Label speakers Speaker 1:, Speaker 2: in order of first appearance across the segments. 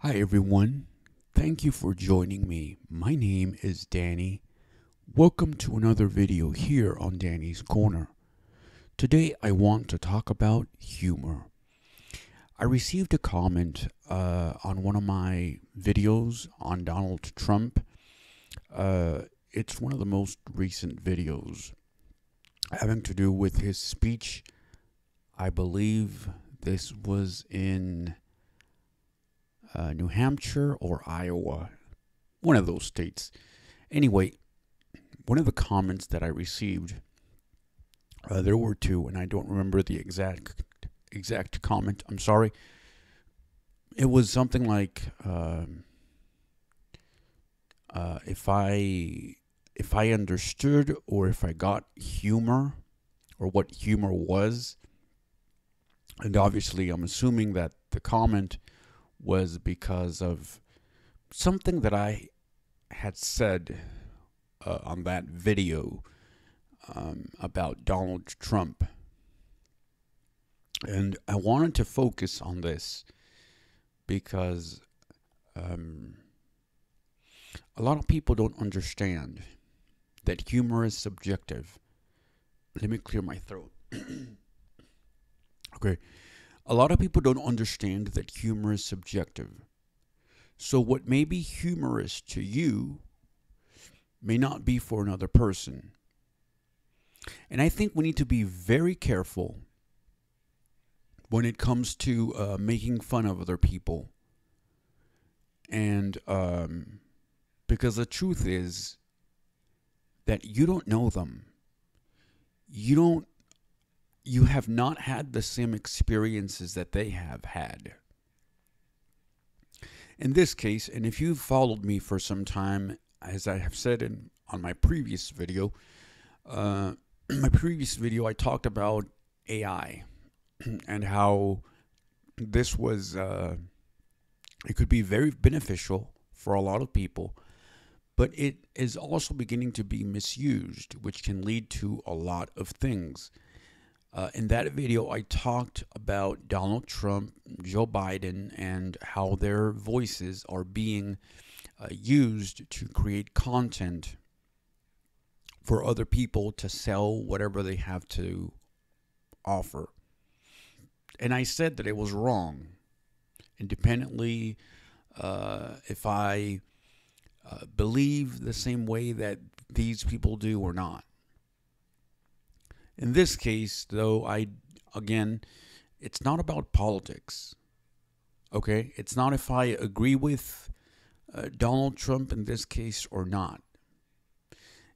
Speaker 1: Hi everyone, thank you for joining me. My name is Danny. Welcome to another video here on Danny's Corner. Today I want to talk about humor. I received a comment on one of my videos on Donald Trump. It's one of the most recent videos having to do with his speech. I believe this was in New Hampshire or Iowa, one of those states. Anyway, one of the comments that I received, there were two, and I don't remember the exact comment. I'm sorry. It was something like, if I understood or if I got humor or what humor was, and obviously I'm assuming that the comment was because of something that I had said on that video about Donald Trump. And I wanted to focus on this because a lot of people don't understand that humor is subjective. Let me clear my throat. Okay. A lot of people don't understand that humor is subjective. So what may be humorous to you may not be for another person. And I think we need to be very careful when it comes to making fun of other people. And because the truth is that you don't know them. You have not had the same experiences that they have had. In this case, and if you've followed me for some time, as I have said on my previous video, I talked about AI and how this was, it could be very beneficial for a lot of people, but it is also beginning to be misused, which can lead to a lot of things. In that video, I talked about Donald Trump, Joe Biden, and how their voices are being used to create content for other people to sell whatever they have to offer. And I said that it was wrong, independently if I believe the same way that these people do or not. In this case, though, it's not about politics. Okay? It's not if I agree with Donald Trump in this case or not.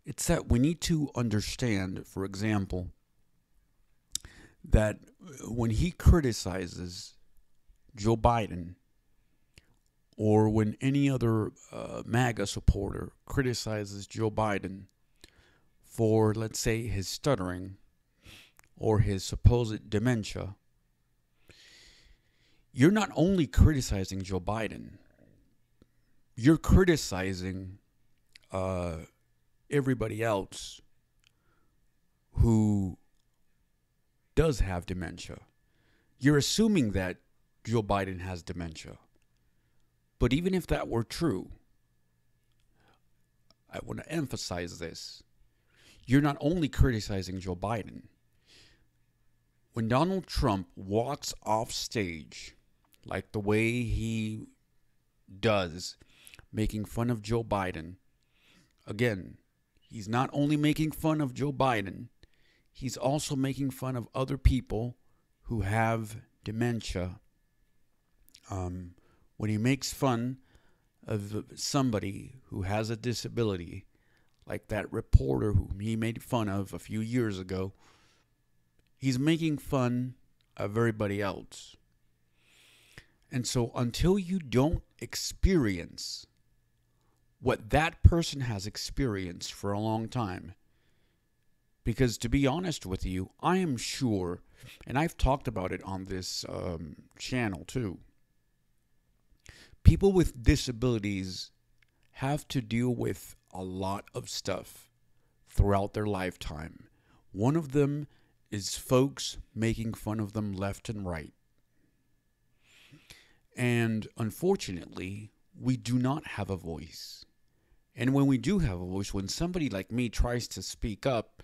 Speaker 1: It's that we need to understand, for example, that when he criticizes Joe Biden, or when any other MAGA supporter criticizes Joe Biden for, let's say, his stuttering or his supposed dementia, you're not only criticizing Joe Biden, you're criticizing everybody else who does have dementia. You're assuming that Joe Biden has dementia. But even if that were true, I want to emphasize this. You're not only criticizing Joe Biden. When Donald Trump walks off stage, like the way he does, making fun of Joe Biden, again, he's not only making fun of Joe Biden, he's also making fun of other people who have dementia. When he makes fun of somebody who has a disability, like that reporter whom he made fun of a few years ago, he's making fun of everybody else. And so until you don't experience what that person has experienced for a long time, because to be honest with you, I am sure, and I've talked about it on this channel too, people with disabilities have to deal with a lot of stuff throughout their lifetime. One of them is folks making fun of them left and right. And unfortunately, we do not have a voice. And when we do have a voice, when somebody like me tries to speak up,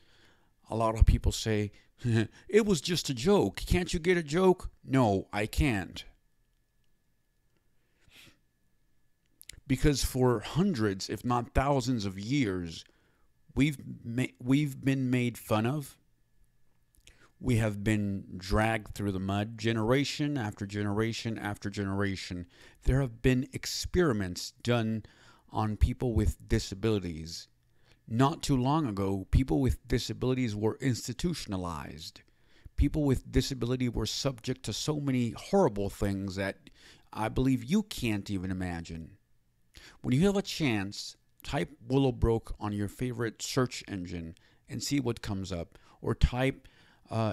Speaker 1: a lot of people say, it was just a joke. Can't you get a joke? No, I can't. Because for hundreds, if not thousands of years, we've been made fun of. We have been dragged through the mud generation after generation after generation. There have been experiments done on people with disabilities. Not too long ago, people with disabilities were institutionalized. People with disability were subject to so many horrible things that I believe you can't even imagine. When you have a chance, type Willowbrook on your favorite search engine and see what comes up. Or type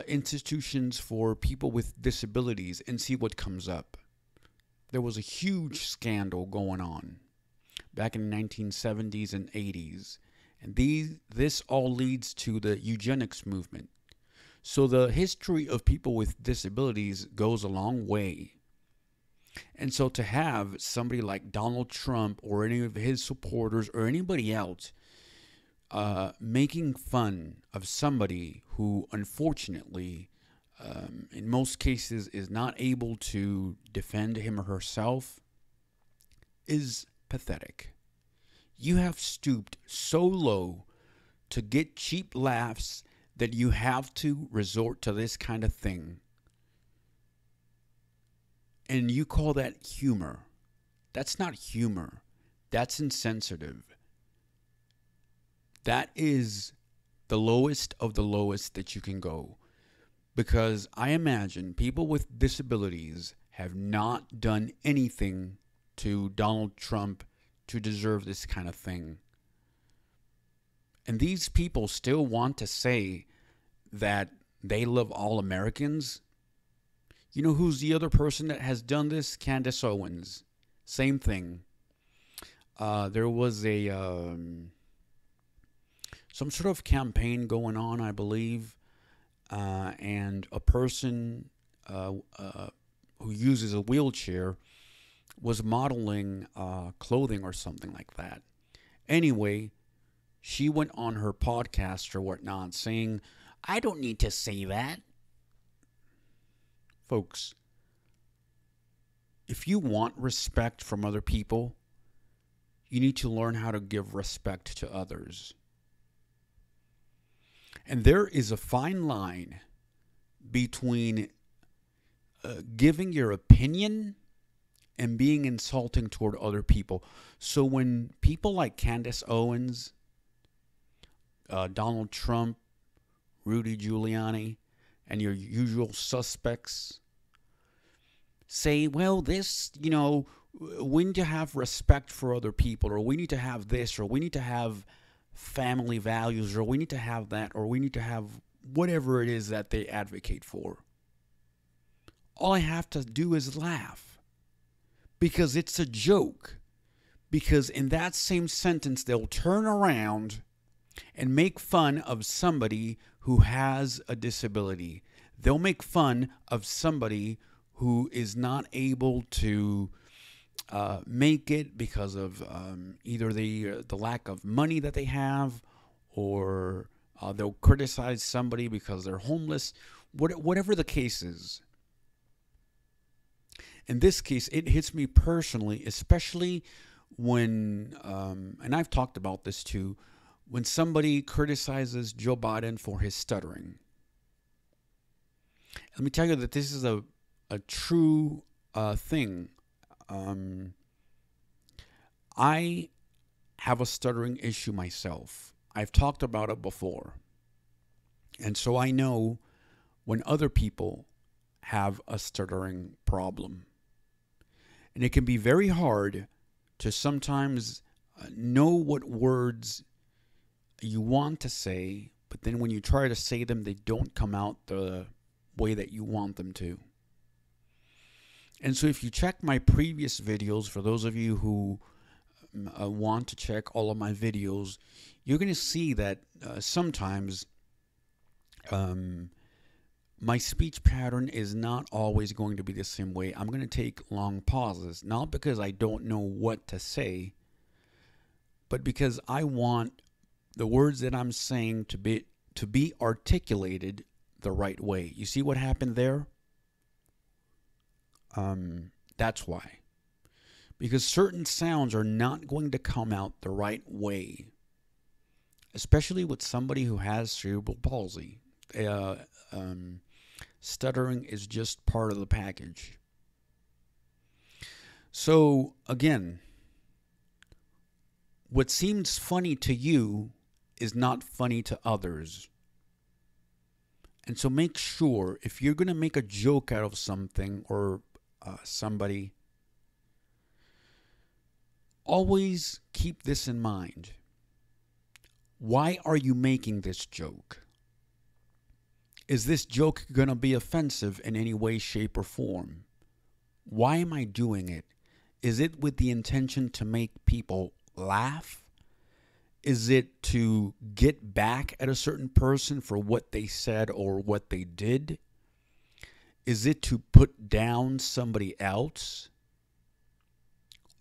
Speaker 1: institutions for people with disabilities and see what comes up. There was a huge scandal going on back in the 1970s and 80s. And this all leads to the eugenics movement. So the history of people with disabilities goes a long way. And so to have somebody like Donald Trump or any of his supporters or anybody else making fun of somebody who unfortunately, in most cases, is not able to defend him or herself is pathetic. You have stooped so low to get cheap laughs that you have to resort to this kind of thing. And you call that humor. That's not humor. That's insensitive. That is the lowest of the lowest that you can go. Because I imagine people with disabilities have not done anything to Donald Trump to deserve this kind of thing. And these people still want to say that they love all Americans. You know who's the other person that has done this? Candace Owens. Same thing. There was a some sort of campaign going on, I believe, and a person who uses a wheelchair was modeling clothing or something like that. Anyway, she went on her podcast or whatnot saying, I don't need to say that. Folks, if you want respect from other people, you need to learn how to give respect to others. And there is a fine line between giving your opinion and being insulting toward other people. So when people like Candace Owens, Donald Trump, Rudy Giuliani, and your usual suspects say, well, this, we need to have respect for other people, or we need to have this, or we need to have family values, or we need to have that, or we need to have whatever it is that they advocate for. All I have to do is laugh. Because it's a joke. Because in that same sentence, they'll turn around and make fun of somebody who has a disability. They'll make fun of somebody who is not able to make it because of either the lack of money that they have, or they'll criticize somebody because they're homeless. Whatever the case is. In this case, it hits me personally, especially when, and I've talked about this too, when somebody criticizes Joe Biden for his stuttering. Let me tell you that this is a true thing. I have a stuttering issue myself. I've talked about it before. And so I know when other people have a stuttering problem. And it can be very hard to sometimes know what words you want to say, but then when you try to say them, they don't come out the way that you want them to. And so if you check my previous videos, for those of you who want to check all of my videos, you're going to see that sometimes my speech pattern is not always going to be the same way. I'm going to take long pauses, not because I don't know what to say, but because I want the words that I'm saying to be articulated the right way. You see what happened there? That's why. Because certain sounds are not going to come out the right way, especially with somebody who has cerebral palsy. Stuttering is just part of the package. So, again, what seems funny to you is not funny to others. And so make sure, if you're going to make a joke out of something or somebody, always keep this in mind. Why are you making this joke? Is this joke going to be offensive in any way, shape, or form? Why am I doing it? Is it with the intention to make people laugh? Is it to get back at a certain person for what they said or what they did? Is it to put down somebody else?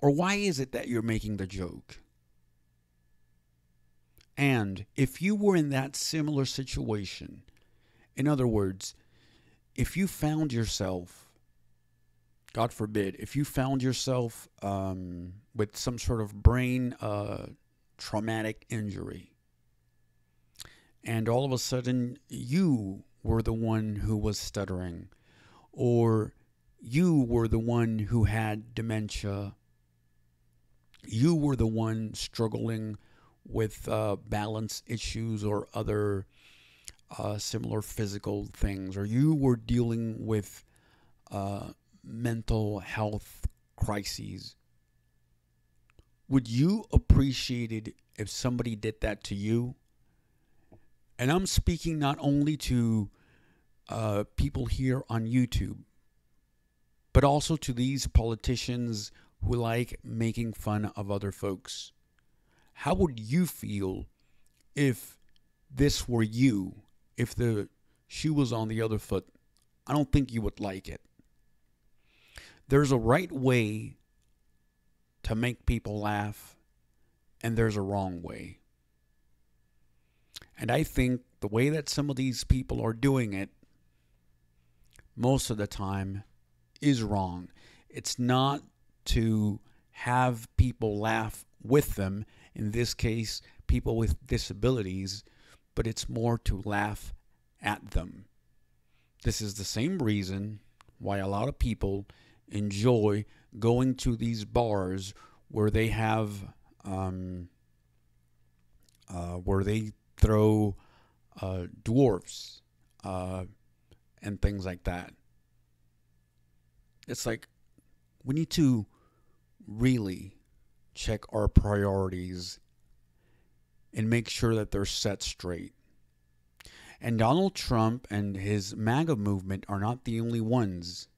Speaker 1: Or why is it that you're making the joke? And if you were in that similar situation, in other words, if you found yourself, God forbid, if you found yourself with some sort of brain traumatic injury, and all of a sudden you were the one who was stuttering, or you were the one who had dementia, you were the one struggling with balance issues or other similar physical things, or you were dealing with mental health crises, would you appreciate it if somebody did that to you? And I'm speaking not only to people here on YouTube, but also to these politicians who like making fun of other folks. How would you feel if this were you? If the shoe was on the other foot? I don't think you would like it. There's a right way to make people laugh, and there's a wrong way. And I think the way that some of these people are doing it, most of the time, is wrong. It's not to have people laugh with them, in this case, people with disabilities, but it's more to laugh at them. This is the same reason why a lot of people enjoy going to these bars where they have, where they throw dwarfs and things like that. It's like we need to really check our priorities and make sure that they're set straight. And Donald Trump and his MAGA movement are not the only ones.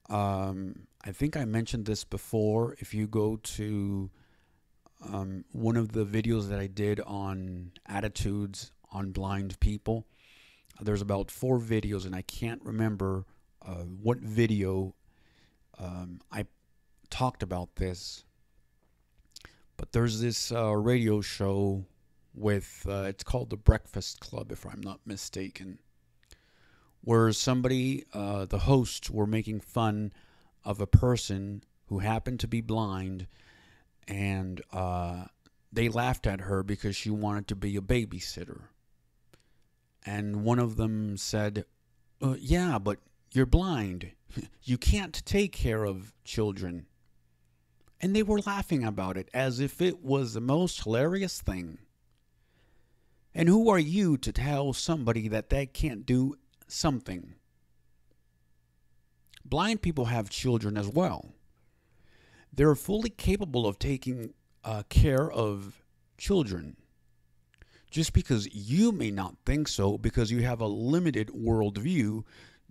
Speaker 1: I think I mentioned this before. If you go to one of the videos that I did on attitudes on blind people, there's about 4 videos, and I can't remember what video I talked about this. But there's this radio show with, it's called The Breakfast Club, if I'm not mistaken, where somebody, the hosts, were making fun of a person who happened to be blind, and they laughed at her because she wanted to be a babysitter. And one of them said, yeah, but you're blind. You can't take care of children. And they were laughing about it as if it was the most hilarious thing. And who are you to tell somebody that they can't do something? Blind people have children as well. They're fully capable of taking care of children. Just because you may not think so, because you have a limited worldview,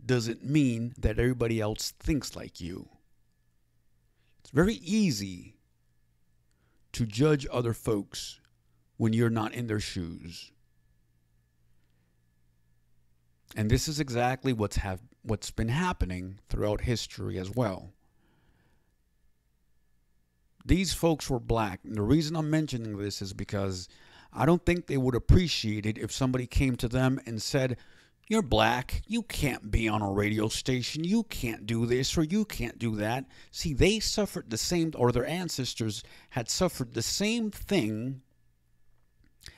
Speaker 1: doesn't mean that everybody else thinks like you. It's very easy to judge other folks when you're not in their shoes. And this is exactly what's been happening throughout history as well. These folks were black. And the reason I'm mentioning this is because I don't think they would appreciate it if somebody came to them and said, "You're black. You can't be on a radio station. You can't do this or you can't do that." See, they suffered the same, or their ancestors had suffered the same thing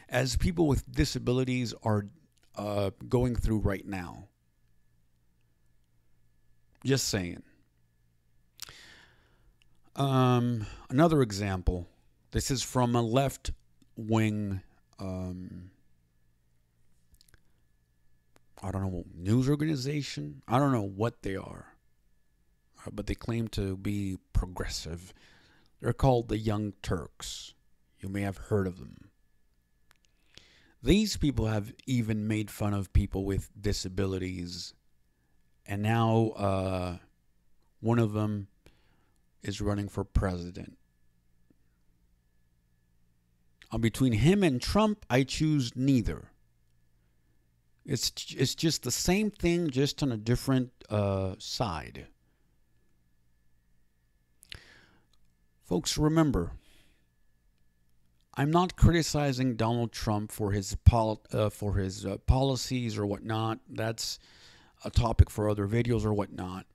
Speaker 1: as people with disabilities are going through right now. Just saying. Another example. This is from a left-wing, I don't know, news organization. I don't know what they are, but they claim to be progressive. They're called the Young Turks. You may have heard of them. These people have even made fun of people with disabilities. And now one of them is running for president. Between him and Trump, I choose neither. It's just the same thing, just on a different side. Folks, remember, I'm not criticizing Donald Trump for his policies or whatnot. That's a topic for other videos or whatnot.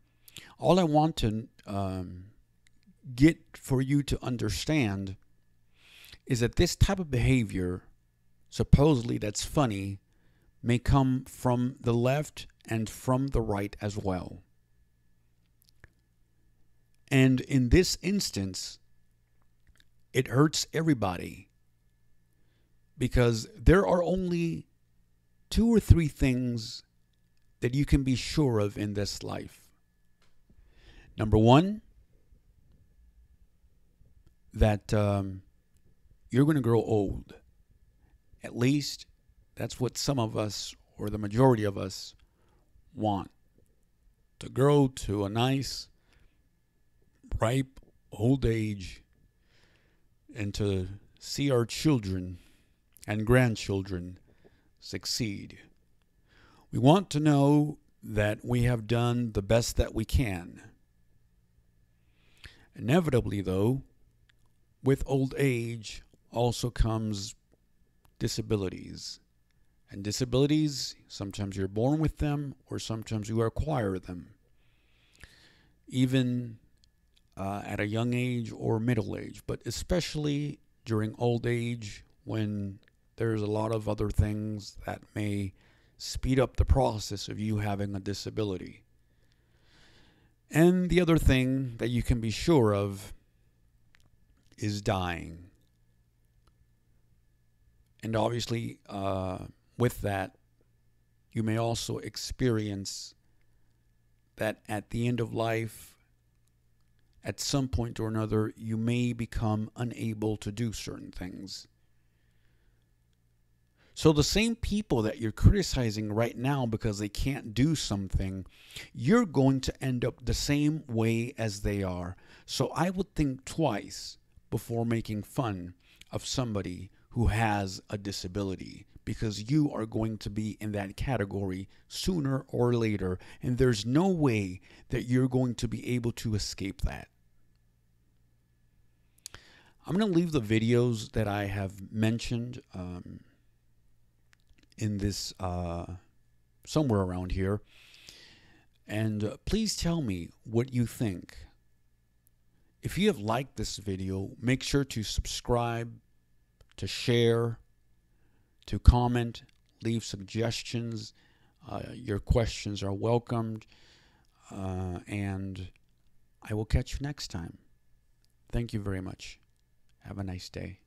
Speaker 1: All I want to get for you to understand is that this type of behavior, supposedly that's funny, may come from the left and from the right as well. And in this instance, it hurts everybody, because there are only 2 or 3 things that you can be sure of in this life. Number one, that you're going to grow old. At least that's what some of us, or the majority of us, want. To grow to a nice, ripe old age, and to see our children and grandchildren succeed. We want to know that we have done the best that we can. Inevitably, though, with old age also comes disabilities. And disabilities, sometimes you're born with them, or sometimes you acquire them. Even at a young age or middle age, but especially during old age, when there's a lot of other things that may speed up the process of you having a disability. And the other thing that you can be sure of is dying. And obviously, with that, you may also experience that at the end of life, at some point or another, you may become unable to do certain things. So the same people that you're criticizing right now because they can't do something, you're going to end up the same way as they are. So I would think twice before making fun of somebody who has a disability, because you are going to be in that category sooner or later, and there's no way that you're going to be able to escape that. I'm going to leave the videos that I have mentioned in this somewhere around here, and please tell me what you think. If you have liked this video, make sure to subscribe, to share, to comment, leave suggestions. Your questions are welcomed, and I will catch you next time. Thank you very much. Have a nice day.